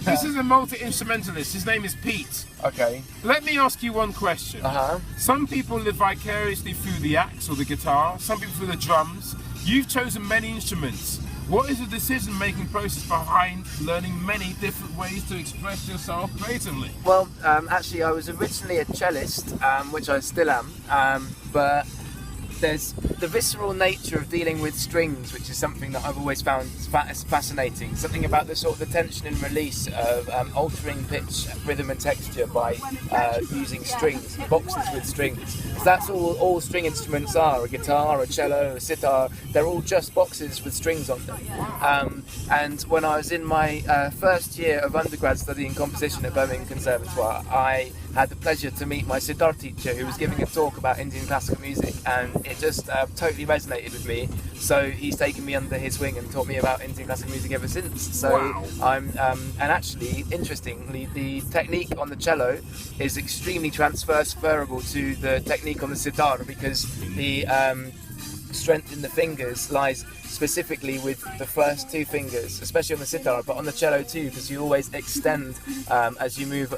This is a multi-instrumentalist. His name is Pete. Okay. Let me ask you one question. Some people live vicariously through the axe or the guitar, some people through the drums. You've chosen many instruments. What is the decision-making process behind learning many different ways to express yourself creatively? Well, actually, I was originally a cellist, which I still am, but there's the visceral nature of dealing with strings, which is something that I've always found fascinating. Something about the sort of the tension and release of altering pitch, rhythm and texture by using strings, boxes with strings. Because that's all string instruments are, a guitar, a cello, a sitar, they're all just boxes with strings on them. And when I was in my first year of undergrad studying composition at Birmingham Conservatoire, I had the pleasure to meet my sitar teacher who was giving a talk about Indian classical music, and it just totally resonated with me. So he's taken me under his wing and taught me about Indian classical music ever since. So I'm, and actually, interestingly, the technique on the cello is extremely transferable to the technique on the sitar, because the strength in the fingers lies specifically with the first two fingers, especially on the sitar, but on the cello too, because you always extend as you move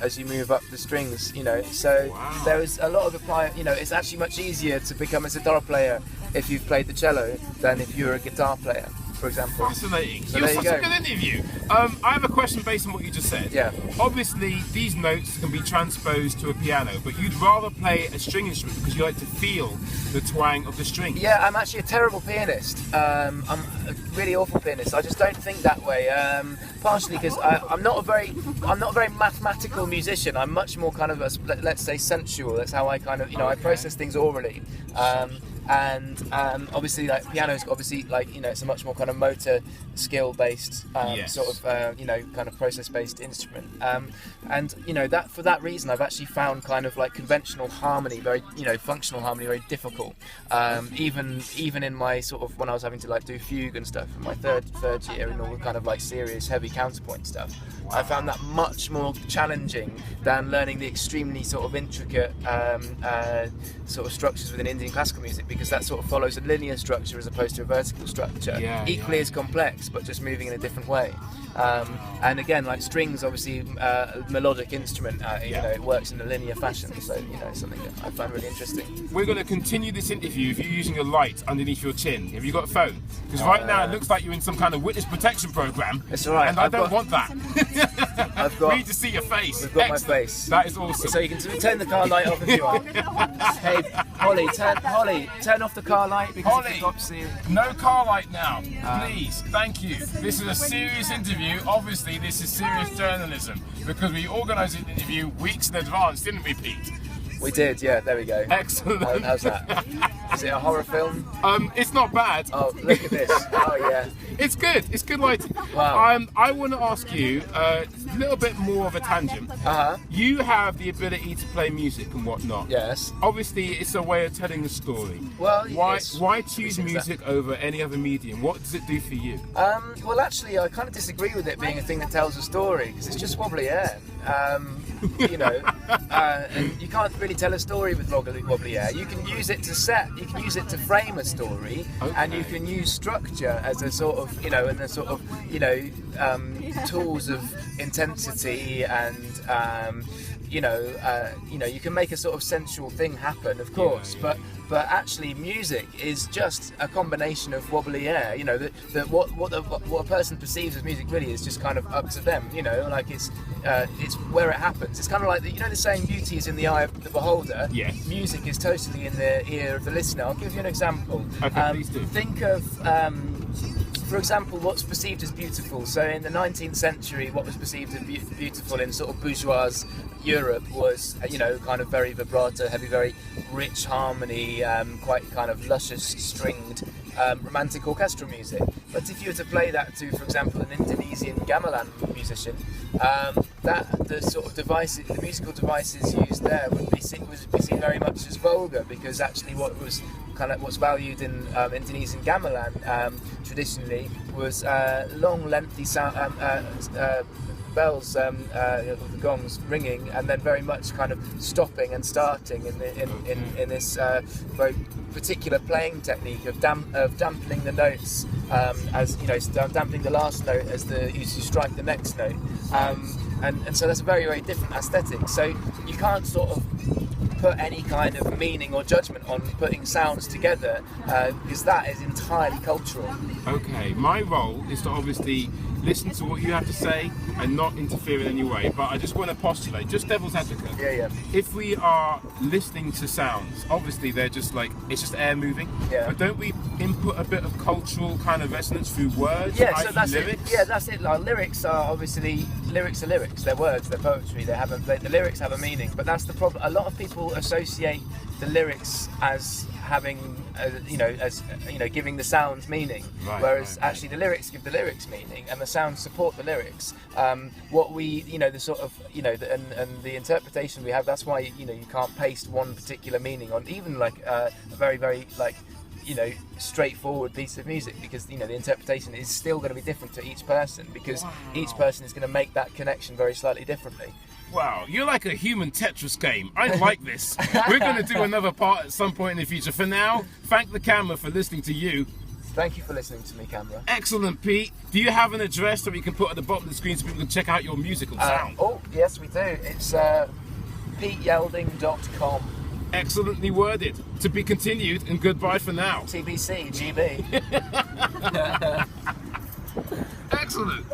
up the strings, you know. So there is a lot of it's actually much easier to become a sitar player if you've played the cello than if you're a guitar player, for example. Fascinating. So You're there such you a go. good interview. I have a question based on what you just said. Yeah. Obviously, these notes can be transposed to a piano, but you'd rather play a string instrument because you like to feel the twang of the strings. Yeah, I'm actually a terrible pianist. I'm a really awful pianist. I just don't think that way. Partially because I'm not a very mathematical musician. I'm much more kind of let's say sensual. That's how I kind of I process things orally. And obviously, like piano's obviously it's a much more kind of motor skill based sort of kind of process based instrument. And that for that reason, I've actually found kind of like conventional harmony, very functional harmony, very difficult. Even in my sort of when I was having to like do fugue and stuff in my third year and all the kind of like serious heavy counterpoint stuff, I found that much more challenging than learning the extremely sort of intricate sort of structures within Indian classical music, because that sort of follows a linear structure as opposed to a vertical structure. Equally as complex, but just moving in a different way. And again, like strings, obviously, a melodic instrument, it works in a linear fashion. So, something that I find really interesting. We're going to continue this interview if you're using a light underneath your chin. Have you got a phone? Because right now it looks like you're in some kind of witness protection program. It's all right. And I don't want that. We need to see your face. We've got my face. That is awesome. So you can turn the car light off if you want. Hey, Holly, turn off the car light, because Holly, obviously no car light now, please. Thank you. This is a serious interview. Obviously, this is serious journalism, because we organised an interview weeks in advance, didn't we, Pete? We did, yeah. There we go. Excellent. How's that? Is it a horror film? It's not bad. Oh, look at this. Oh yeah. It's good. It's good lighting. Wow. I want to ask you a little bit more of a tangent. You have the ability to play music and whatnot. Yes. Obviously, it's a way of telling a story. Well, why choose music over any other medium? What does it do for you? Well, actually, I kind of disagree with it being a thing that tells a story, because it's just wobbly air. And you can't really tell a story with wobbly air. You can use it to you can use it to frame a story, and you can use structure as a sort of, tools of intensity and, you can make a sort of sensual thing happen, of course, but actually music is just a combination of wobbly air. That what a person perceives as music really is just kind of up to them. Like it's where it happens. It's kind of like the saying, beauty is in the eye of the beholder. Yes. Music is totally in the ear of the listener. I'll give you an example. Okay, please do. Think of for example, what's perceived as beautiful. So in the 19th century, what was perceived as beautiful in sort of bourgeois Europe was, kind of very vibrato, heavy, very rich harmony, quite kind of luscious stringed romantic orchestral music. But if you were to play that to, for example, an Indonesian gamelan musician, the sort of devices, the musical devices used there would be seen very much as vulgar, because actually what's valued in Indonesian gamelan traditionally was long, lengthy bells, the gongs ringing, and then very much kind of stopping and starting in this very particular playing technique of dampening the notes as you know, dampening the last note as you strike the next note, and so that's a very, very different aesthetic. So you can't sort of put any kind of meaning or judgment on putting sounds together, because that is entirely cultural. Okay, my role is to obviously listen to what you have to say and not interfere in any way, but I just want to postulate, just devil's advocate. Yeah. If we are listening to sounds, obviously they're just like, it's just air moving. Yeah. But don't we input a bit of cultural kind of resonance through words? Yeah, so that's lyrics? it. Yeah, that's it. Like, lyrics are lyrics. They're words. They're poetry. The lyrics have a meaning. But that's the problem. A lot of people associate the lyrics as having, giving the sounds meaning. Whereas actually the lyrics give the lyrics meaning, and the sounds support the lyrics. What we, the sort of, and the interpretation we have. That's why you can't paste one particular meaning on even like a very, very like, straightforward piece of music, because the interpretation is still going to be different to each person, because each person is going to make that connection very slightly differently. Wow, you're like a human Tetris game. I like this. We're going to do another part at some point in the future. For now, thank the camera for listening to you. Thank you for listening to me, camera. Excellent, Pete. Do you have an address that we can put at the bottom of the screen so people can check out your musical sound? Oh, yes, we do. It's peteyelding.com. Excellently worded. To be continued, and goodbye for now. TBC, GB. Excellent.